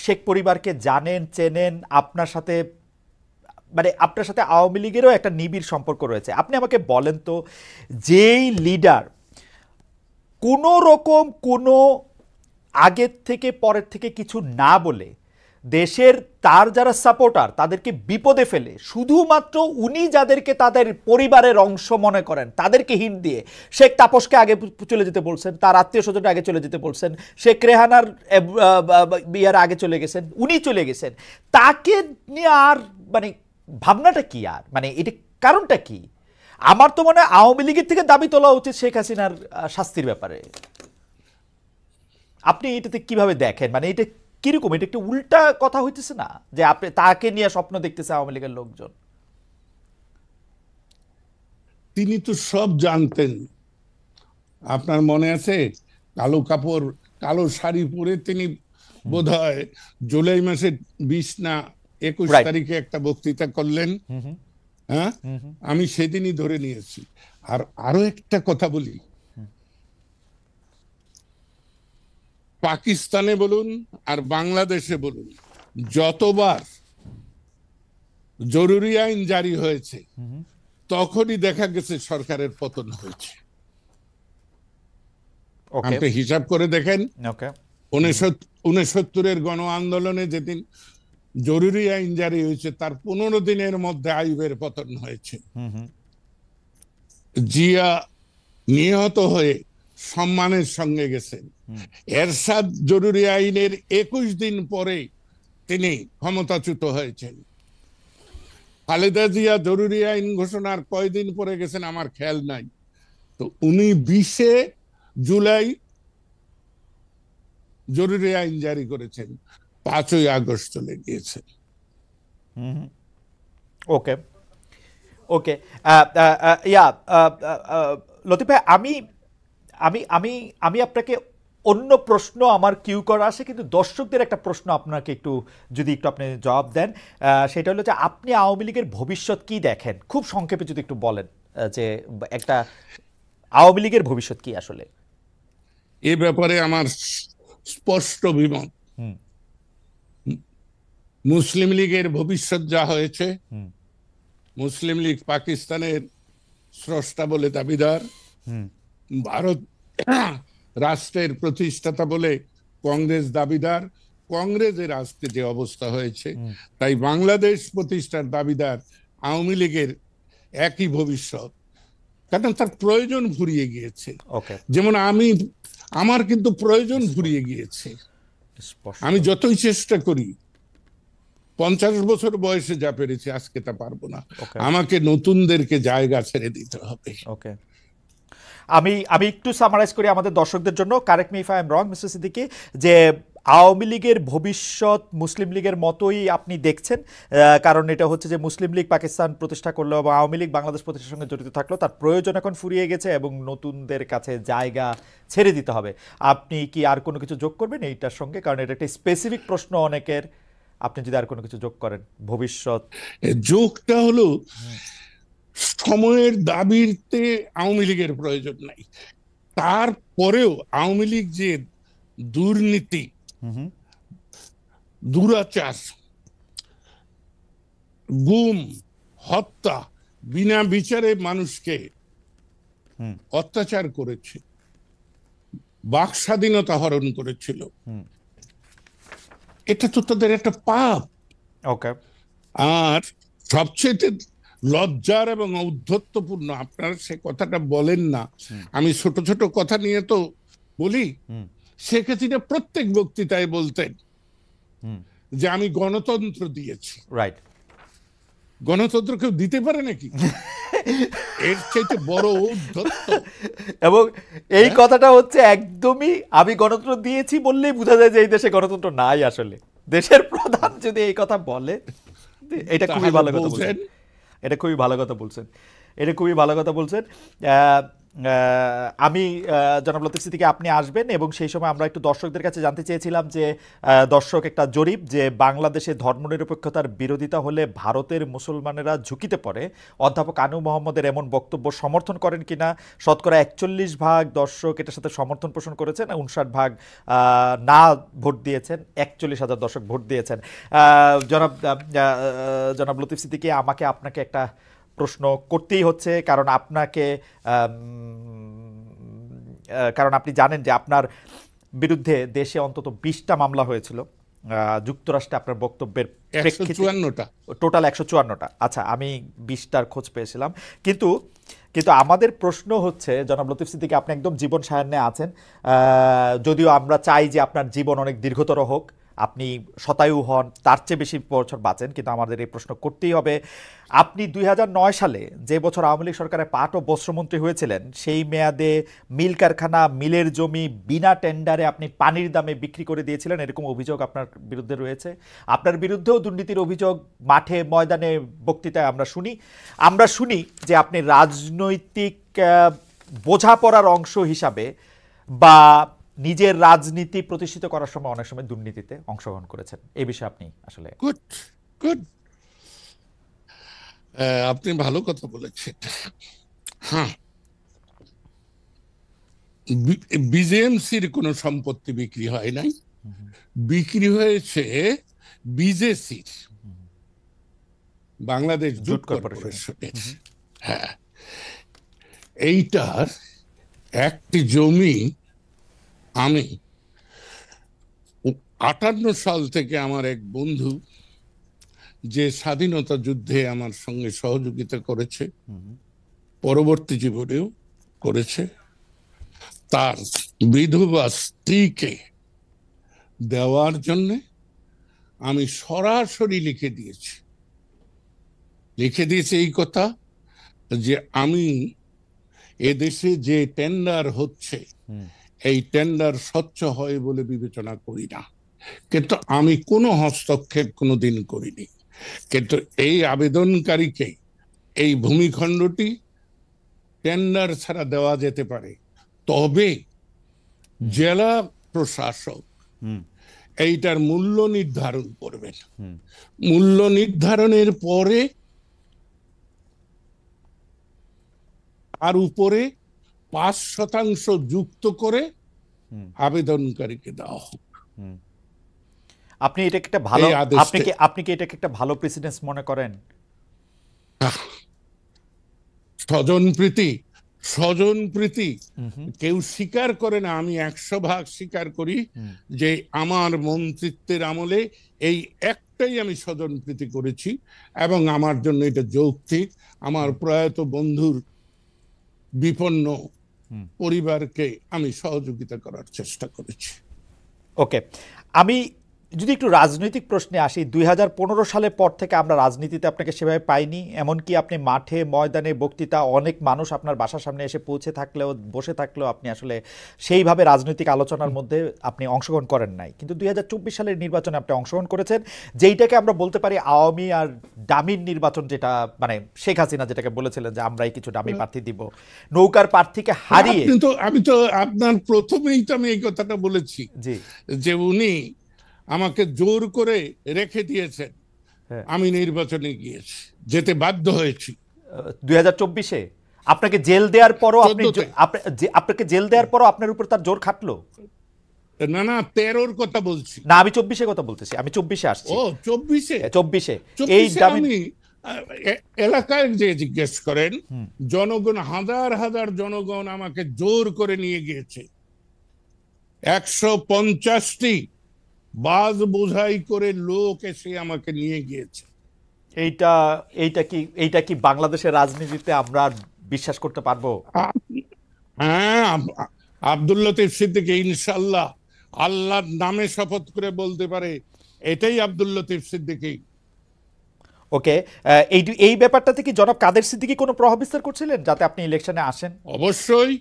শেখ পরিবারকে জানেন, চেনেন, আপনার সাথে মানে আপনার সাথে আওয়ামী লীগেরও একটা নিবিড় সম্পর্ক রয়েছে। আপনি আমাকে বলেন তো, যেই লিডার কোনো রকম কোনো আগের থেকে পরের থেকে কিছু না বলে দেশের তার যারা সাপোর্টার তাদেরকে বিপদে ফেলে, শুধুমাত্র উনি যাদেরকে তাদের পরিবারের অংশ মনে করেন তাদেরকে হিন্ট দিয়ে, শেখ তাপসকে আগে চলে যেতে বলছেন, তার আত্মীয় স্বজনটা আগে চলে যেতে বলছেন, শেখ রেহানার বিয়ার আগে চলে গেছেন, উনি চলে গেছেন, তাকে নিয়ে আর মানে ভাবনাটা কি, আর মানে এটা কারণটা কি? আমার তো মনে হয় আওয়ামী লীগের থেকে দাবি তোলা উচিত শেখ হাসিনার শাস্তির ব্যাপারে। আপনি এটাতে কিভাবে দেখেন? মানে এটা কিরকম? এটা একটু উল্টা কথা হইতেছে না যে আপনি তাকে নিয়ে স্বপ্ন দেখতেছে আওয়ামী লীগের লোকজন? তিনি তো সব জানতেন। আপনার মনে আছে, কালো কাপড়, কালো শাড়ি পরে তিনি বোধহয় জুলাই মাসের 20 না 21 রাইট। তারিখে একটা বক্তৃতা করলেন। হ্যাঁ, আমি সেদিনই ধরে নিয়েছি। আর আরো একটা কথা বলি, পাকিস্তানে বলুন আর বাংলাদেশে বলুন, যতবার জরুরি আইন জারি হয়েছে তখনই দেখা গেছে সরকারের পতন হয়েছে। ওকে, আপনি হিসাব করে দেখেন, ওকে, 69-এর গণ আন্দোলনে যেদিন জরুরি আইন জারি হয়েছে তার 15 দিনের মধ্যে আইয়ুবের পতন হয়েছে। জিয়া নিহত হয়ে সম্মানের সঙ্গে গেছেন। এরশাদ জরুরি আইনের 21 দিন পরে তিনি ক্ষমতাচ্যুত হয়েছেন। খালেদা জিয়া জরুরি আইন ঘোষণার কয়দিন পরে গেছেন আমার খেয়াল নাই। তো উনি 20 জুলাই জরুরি আইন জারি করেছেন, 5ই আগস্ট চলে গিয়েছে। ওকে, ওকে। ইয়া লতিফ ভাই, আমি আমি আমি আমি আপনাকে অন্য প্রশ্ন আমার কিউ করা আছে, কিন্তু দর্শকদের একটা প্রশ্ন আপনাকে একটু যদি একটু আপনি জবাব দেন, সেটা হলো যে আপনি আওয়ামী লীগের ভবিষ্যৎ কি দেখেন? খুব সংক্ষেপে যদি একটু বলেন, যে একটা আওয়ামী লীগের ভবিষ্যৎ কি আসলে? এ ব্যাপারে আমার স্পষ্ট অভিমত। মুসলিম লীগের ভবিষ্যৎ যা হয়েছে, মুসলিম লীগ পাকিস্তানের স্রষ্টা বলে দাবিদার, ভারত রাষ্ট্রের প্রতিষ্ঠাতা বলে কংগ্রেস দাবিদার, কংগ্রেসের আজকে যে অবস্থা হয়েছে, তাই বাংলাদেশ প্রতিষ্ঠার দাবিদার আওয়ামী লীগের একই ভবিষ্যৎ। কারণ তার প্রয়োজন ফুরিয়ে গিয়েছে। যেমন আমার কিন্তু প্রয়োজন ফুরিয়ে গিয়েছে। আমি যতই চেষ্টা করি, 50 বছর বয়সে যা পেরেছি আজকে তা পারবো না। আমাকে নতুনদেরকে জায়গা ছেড়ে দিতে হবে। ওকে, আমি আমি একটু সামারাইজ করি আমাদের দর্শকদের জন্য, correct me if I am wrong mister Siddiqui, যে আওয়ামী লীগের ভবিষ্যৎ মুসলিম লীগের মতোই আপনি দেখছেন, কারণ এটা হচ্ছে যে মুসলিম লীগ পাকিস্তান প্রতিষ্ঠা করলো এবং আওয়ামী লীগ বাংলাদেশ প্রতিষ্ঠার সঙ্গে জড়িত থাকলো, তার প্রয়োজন এখন ফুরিয়ে গেছে এবং নতুনদের কাছে জায়গা ছেড়ে দিতে হবে। আপনি কি আর কোনো কিছু যোগ করবেন এইটার সঙ্গে? কারণ এটা একটা স্পেসিফিক প্রশ্ন অনেকের, আপনি যদি আর কোনো কিছু যোগ করেন ভবিষ্যৎ। যোগটা হলো, সময়ের দাবিতে আওয়ামী লীগের প্রয়োজন নাই, তারপরেও আওয়ামী লীগ যে দুর্নীতি, দুরাচার, গুম, হত্যা, বিনা বিচারে মানুষকে অত্যাচার করেছে, বাক স্বাধীনতা হরণ করেছিল, এটা তো তাদের একটা পাপ। ওকে, আর সবচেয়ে লজ্জার এবং ঔদ্ধত্যপূর্ণ, আপনারা সে কথাটা বলেন না, আমি ছোট ছোট কথা নিয়ে তো বলি। শেখ হাসিনা প্রত্যেক বক্তৃতায় বলতেন যে আমি গণতন্ত্র দিয়েছি। রাইট। গণতন্ত্র কেউ দিতে পারে নাকি? এর চাইতে বড় ঔদ্ধত্য। এবং এই কথাটা হচ্ছে একদমই, আমি গণতন্ত্র দিয়েছি বললেই বোঝা যায় যে এই দেশে গণতন্ত্র নাই আসলে। দেশের প্রধান যদি এই কথা বলে, এটা খুবই ভালো কথা বলছেন, এটা খুবই ভালো কথা বলছেন, এটা খুবই ভালো কথা বলছেন। আমি জনাব লতিফ সিদ্দিকী আপনি আসবেন এবং সেই সময় আমরা একটু দর্শকদের কাছে জানতে চেয়েছিলাম যে দর্শক একটা জরিপ যে বাংলাদেশে ধর্মনিরপেক্ষতার বিরোধিতা হলে ভারতের মুসলমানেরা ঝুঁকিতে পড়ে অধ্যাপক আনু মোহাম্মদের এমন বক্তব্য সমর্থন করেন কিনা। শতকরা 41% দর্শক এটার সাথে সমর্থন পোষণ করেছেন, 59% না ভোট দিয়েছেন, 41,000 দর্শক ভোট দিয়েছেন। জনাব জনাব লতিফ সিদ্দিকী, আমাকে আপনাকে একটা প্রশ্ন করতেই হচ্ছে, কারণ আপনাকে কারণ আপনি জানেন যে আপনার বিরুদ্ধে দেশে অন্তত 20টা মামলা হয়েছিল যুক্তরাষ্ট্রে আপনার বক্তব্যের প্রেক্ষিতে। 154টা, টোটাল 154টা। আচ্ছা, আমি 20টার খোঁজ পেয়েছিলাম। কিন্তু কিন্তু আমাদের প্রশ্ন হচ্ছে, জনাব লতিফ সিদ্দিকী আপনি একদম জীবন সায়ান্নে আছেন, যদিও আমরা চাই যে আপনার জীবন অনেক দীর্ঘতর হোক, আপনি শতায়ু হন, তার চেয়ে বেশি বছর বাঁচেন, কিন্তু আমাদের এই প্রশ্ন করতেই হবে। আপনি 2009 সালে, যে বছর আওয়ামী লীগ সরকারের পাট ও বস্ত্রমন্ত্রী হয়েছিলেন, সেই মেয়াদে মিল কারখানা, মিলের জমি বিনা টেন্ডারে আপনি পানির দামে বিক্রি করে দিয়েছিলেন, এরকম অভিযোগ আপনার বিরুদ্ধে রয়েছে। আপনার বিরুদ্ধেও দুর্নীতির অভিযোগ মাঠে ময়দানে বক্তৃতায় আমরা শুনি যে আপনি রাজনৈতিক বোঝাপড়ার অংশ হিসাবে বা নিজের রাজনীতি প্রতিষ্ঠিত করার সময় অনেক সময় দুর্নীতিতে অংশগ্রহণ করেছেন। এই বিষয়ে আপনি আসলে গুড গুড, আপনি ভালো কথা বলেছেন। হ্যাঁ, বিজেএমসির কোনো সম্পত্তি বিক্রি হয় নাই, বিক্রি হয়েছে বিজেসির, বাংলাদেশ জুট কর্পোরেশনের। হ্যাঁ, এইটার একটি জমি আমি 58 সাল থেকে আমার এক বন্ধু যে স্বাধীনতা যুদ্ধে আমার সঙ্গে সহযোগিতা করেছে, পরবর্তী জীবনেও করেছে, তার বিধবা স্ত্রীকে দেওয়ার জন্য আমি সরাসরি লিখে দিয়েছি এই কথা যে আমি এদেশে যে টেন্ডার হচ্ছে এই টেন্ডার স্বচ্ছ হয় বলে বিবেচনা করি না, কিন্তু আমি কোনো হস্তক্ষেপ কোনোদিন করিনি। কিন্তু এই আবেদনকারীকে এই ভূমিখণ্ডটি টেন্ডার ছাড়া দেওয়া যেতে পারে, তবে জেলা প্রশাসক এইটার মূল্য নির্ধারণ করবেন। মূল্য নির্ধারণের পরে আর উপরে 5% যুক্ত করে আবেদনকারীকে দেওয়া হোক। আপনি এটাকে একটা ভালো, আপনি কি এটাকে একটা ভালো প্রেসিডেন্স মনে করেন? স্বজনপ্রীতি কেউ স্বীকার করে না, আমি 100% স্বীকার করি যে আমার মন্ত্রিত্বের আমলে এই একটাই আমি স্বজনপ্রীতি করেছি, এবং আমার জন্য এটা যৌক্তিক। আমার প্রয়াত বন্ধুর বিপন্ন পরিবারকে আমি সহযোগিতা করার চেষ্টা করেছি। ওকে, আমি যদি একটু রাজনৈতিক প্রশ্নে আসি, 2015 সালের পর থেকে আমরা রাজনীতিতে আপনাকে সেভাবে পাইনি। এমনকি আপনি মাঠে ময়দানে বক্তৃতা, অনেক মানুষ আপনার বাসার সামনে এসে বসে থাকলেও আপনি আসলে সেইভাবে রাজনৈতিক আলোচনার মধ্যে আপনি অংশগ্রহণ করেন নাই। কিন্তু 2024 সালের নির্বাচনে আপনি অংশগ্রহণ করেছেন, যেইটাকে আমরা বলতে পারি আওয়ামী আর ডামির নির্বাচন, যেটা মানে শেখ হাসিনা যেটাকে বলেছিলেন যে আমরাই কিছু ডামি প্রার্থী দিব, নৌকার প্রার্থীকে হারিয়ে। আমি তো আপনার প্রথমেই তো আমি এই কথাটা বলেছি যে উনি আমাকে জোর করে রেখে দিয়েছেন, আমি নির্বাচনে গিয়েছি, যেতে বাধ্য হয়েছি। 2024-এ আপনাকে জেল দেওয়ার পরও আপনাকে জেল দেওয়ার পরও আপনার উপর তার জোর খাটলো? না না, 13-র কথা বলছি না, আমি 24-এর কথা বলতেছি। আমি 24-এ আসছি। ও 24-এ এই আমি এলাকায় যে জিজ্ঞেস করেন, জনগণ, হাজার হাজার জনগণ আমাকে জোর করে নিয়ে গিয়েছে। 150টি বাস বোঝাই করে লোক এসে আমাকে নিয়ে গিয়েছে। এইটা কি বাংলাদেশের রাজনীতিতে আমরা বিশ্বাস করতে পারবো? হ্যাঁ, আব্দুল লতিফ সিদ্দিকী ইনশাআল্লাহ আল্লাহর নামে শপথ করে বলতে পারে এটাই আব্দুল লতিফ সিদ্দিকী। ওকে, এই ব্যাপারটাতে কি জনাব কাদের সিদ্দিকী কোনো প্রভাব বিস্তার করছিলেন যাতে আপনি ইলেকশনে আসেন? অবশ্যই।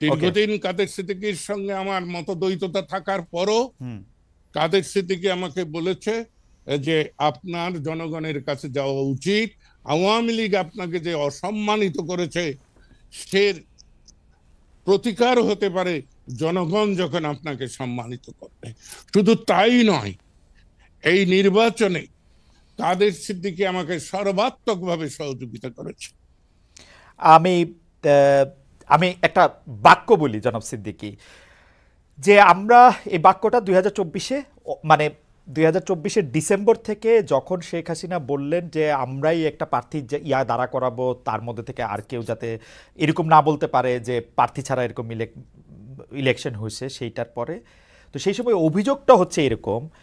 দীর্ঘদিন কাদের সিদ্দিকীর সঙ্গে আমার মতদ্বৈততা থাকার পরও কাদের সিদ্দিকী আমাকে বলেছে যে আপনার জনগণের কাছে যাওয়া উচিত, আওয়ামী লীগ আপনাকে যে অসম্মানিত করেছে সে প্রতিকার হতে পারে জনগণ যখন আপনাকে সম্মানিত করবে। শুধু তাই নয়, এই নির্বাচনে কাদের সিদ্দিকী আমাকে সর্বাত্মকভাবে সহযোগিতা করেছে। আমি আমি একটা বাক্য বলি জনাব সিদ্দিকী, যে আমরা এই বাক্যটা 2024-এ মানে 2024-এর ডিসেম্বর থেকে যখন শেখ হাসিনা বললেন যে আমরাই একটা প্রার্থী দাঁড়া করাবো, তার মধ্যে থেকে আর কেউ যাতে এরকম না বলতে পারে যে প্রার্থী ছাড়া এরকম ইলেকশন হয়েছে, সেইটার পরে তো সেই সময় অভিযোগটা হচ্ছে এরকম